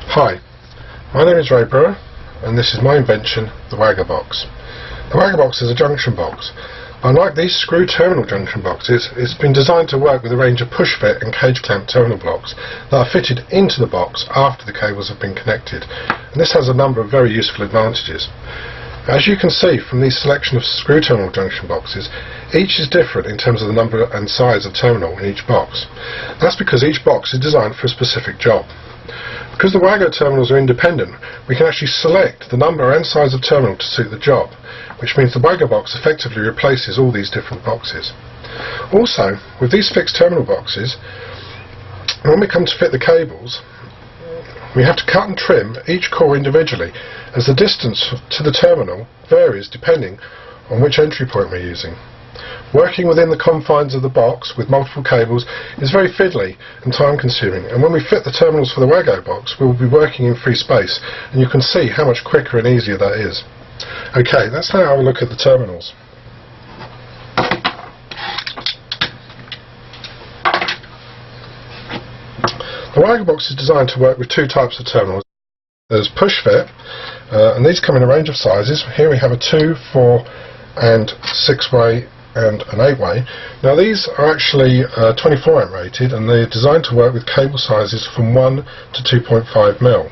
Hi, my name is Ray Brewer and this is my invention, the Wago box. The Wago box is a junction box. Unlike these screw terminal junction boxes, it's been designed to work with a range of push fit and cage clamp terminal blocks that are fitted into the box after the cables have been connected, and this has a number of very useful advantages. As you can see from this selection of screw terminal junction boxes, each is different in terms of the number and size of terminal in each box. That's because each box is designed for a specific job. Because the Wago terminals are independent, we can actually select the number and size of terminal to suit the job, which means the Wago box effectively replaces all these different boxes. Also, with these fixed terminal boxes, when we come to fit the cables, we have to cut and trim each core individually, as the distance to the terminal varies depending on which entry point we're using. Working within the confines of the box with multiple cables is very fiddly and time consuming, and when we fit the terminals for the Wago box we'll be working in free space, and you can see how much quicker and easier that is. Okay, let's now have a look at the terminals. The Wago box is designed to work with two types of terminals. There's push fit, and these come in a range of sizes. Here we have a 2, 4 and 6 way and an 8 way. Now these are actually 24 amp rated, and they're designed to work with cable sizes from 1 to 2.5 mil.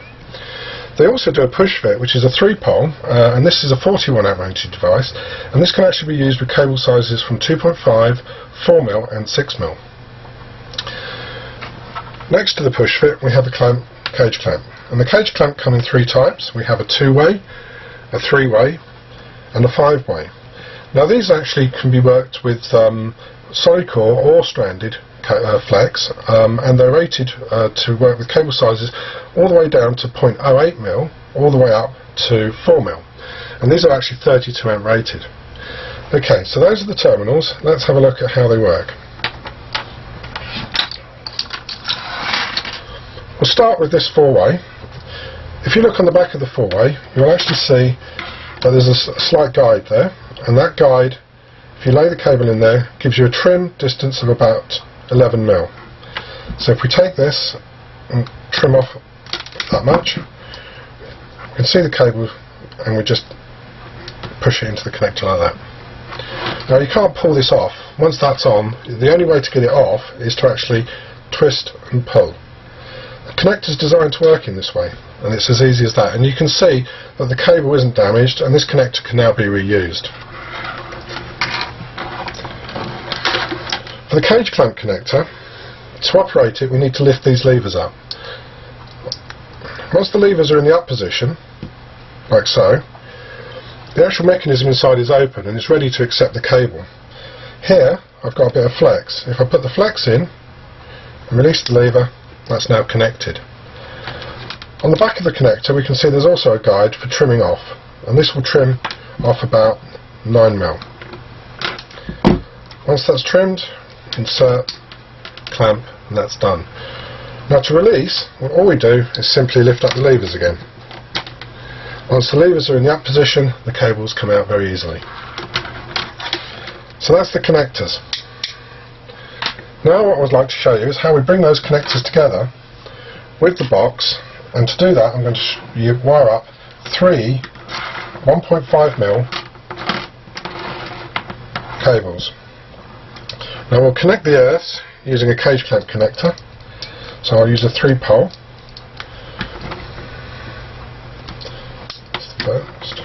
They also do a push fit, which is a 3-pole, and this is a 41 amp rated device, and this can actually be used with cable sizes from 2.5, 4 mil and 6 mil. Next to the push fit we have the cage clamp, and the cage clamp come in 3 types. We have a 2-way, a 3-way and a 5-way. Now these actually can be worked with solid core or stranded flex, and they're rated to work with cable sizes all the way down to 0.08 mil all the way up to 4 mil, and these are actually 32 amp rated. Okay, so those are the terminals. Let's have a look at how they work. We'll start with this 4-way. If you look on the back of the 4-way, you'll actually see that there's a slight guide there, and that guide, if you lay the cable in there, gives you a trim distance of about 11 mil. So if we take this and trim off that much, you can see the cable, and we just push it into the connector like that. Now you can't pull this off. Once that's on, the only way to get it off is to actually twist and pull. The connector is designed to work in this way, and it's as easy as that, and you can see that the cable isn't damaged, and this connector can now be reused. For the cage clamp connector, to operate it we need to lift these levers up. Once the levers are in the up position, like so, the actual mechanism inside is open and is ready to accept the cable. Here I've got a bit of flex. If I put the flex in and release the lever, that's now connected. On the back of the connector we can see there's also a guide for trimming off, and this will trim off about 9 mil. Once that's trimmed, insert, clamp, and that's done. Now to release, all we do is simply lift up the levers again. Once the levers are in the up position, the cables come out very easily. So that's the connectors. Now what I would like to show you is how we bring those connectors together with the box, and to do that I'm going to wire up 3 1.5 mil cables. Now we'll connect the earths using a cage clamp connector, so I'll use a 3-pole. First.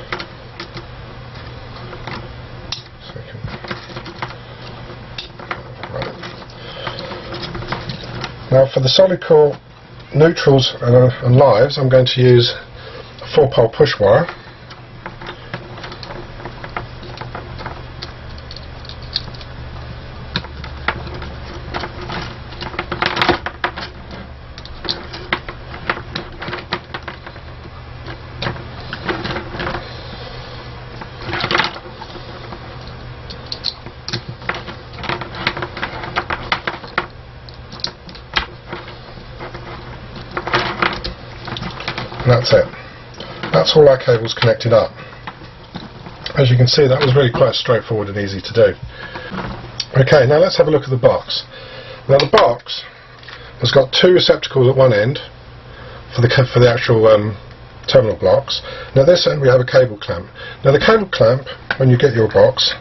Second. Right. Now for the solid core neutrals and lives I'm going to use a 4-pole push wire. And that's it. That's all our cables connected up. As you can see, that was really quite straightforward and easy to do. Okay, now let's have a look at the box. Now the box has got 2 receptacles at one end for the actual terminal blocks. Now at this end we have a cable clamp. Now the cable clamp, when you get your box,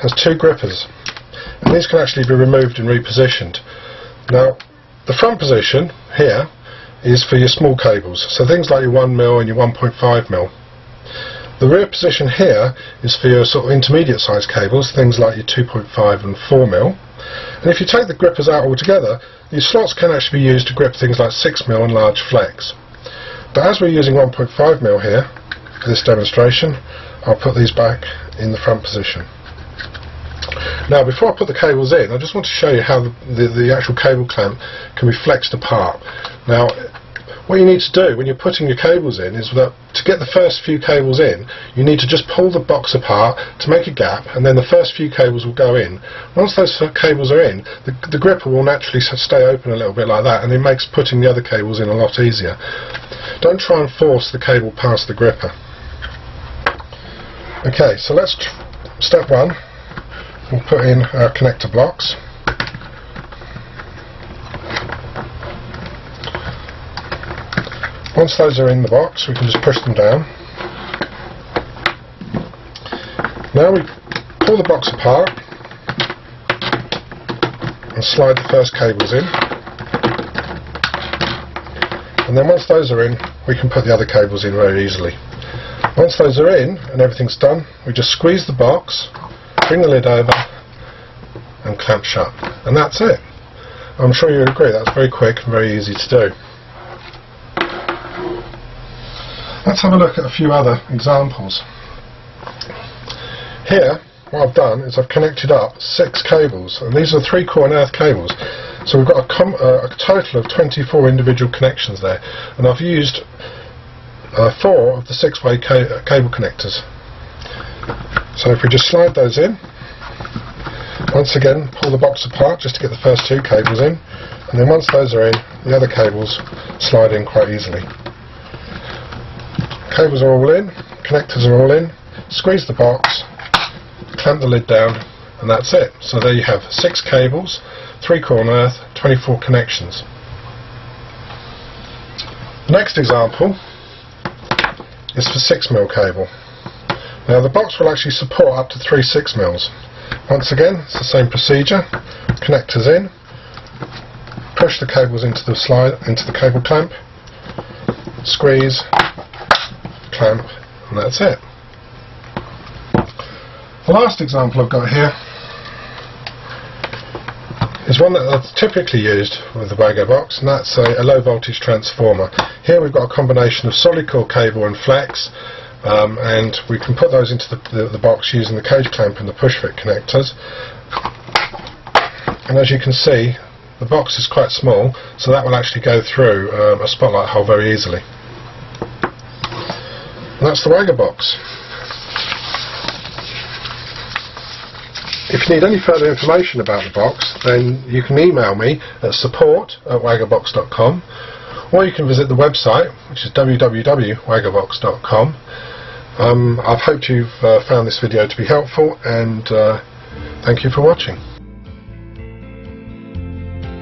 has two grippers, and these can actually be removed and repositioned. Now the front position here is for your small cables, so things like your 1mm and your 1.5mm. The rear position here is for your sort of intermediate sized cables, things like your 2.5 and 4mm. And if you take the grippers out altogether, these slots can actually be used to grip things like 6mm and large flex. But as we're using 1.5mm here for this demonstration, I'll put these back in the front position. Now before I put the cables in, I just want to show you how the actual cable clamp can be flexed apart. Now what you need to do when you're putting your cables in is that to get the first few cables in, you need to just pull the box apart to make a gap, and then the first few cables will go in. Once those cables are in, the gripper will naturally stay open a little bit like that, and it makes putting the other cables in a lot easier. Don't try and force the cable past the gripper. Okay, so let's step one. We'll put in our connector blocks. Once those are in the box, we can just push them down. Now we pull the box apart and slide the first cables in. And then once those are in, we can put the other cables in very easily. Once those are in and everything's done, we just squeeze the box, bring the lid over and clamp shut. And that's it. I'm sure you'll agree that's very quick and very easy to do. Let's have a look at a few other examples. Here, what I've done is I've connected up 6 cables, and these are 3-core and earth cables. So we've got a total of 24 individual connections there, and I've used 4 of the 6-way cable connectors. So if we just slide those in, once again pull the box apart just to get the first 2 cables in, and then once those are in, the other cables slide in quite easily. Cables are all in, connectors are all in, squeeze the box, clamp the lid down, and that's it. So there you have 6 cables, 3-core and earth, 24 connections. The next example is for 6mm cable. Now the box will actually support up to 3 6mm. Once again, it's the same procedure. Connectors in, push the cables into the cable clamp, squeeze, clamp, and that's it. The last example I've got here is one that's typically used with the Wago box, and that's a low voltage transformer. Here we've got a combination of solid core cable and flex, and we can put those into the box using the cage clamp and the push fit connectors. And as you can see, the box is quite small, so that will actually go through a spotlight hole very easily. And that's the Wago box. If you need any further information about the box, then you can email me at support@wagobox.com, or you can visit the website, which is www.wagobox.com. I hope you've found this video to be helpful, and thank you for watching.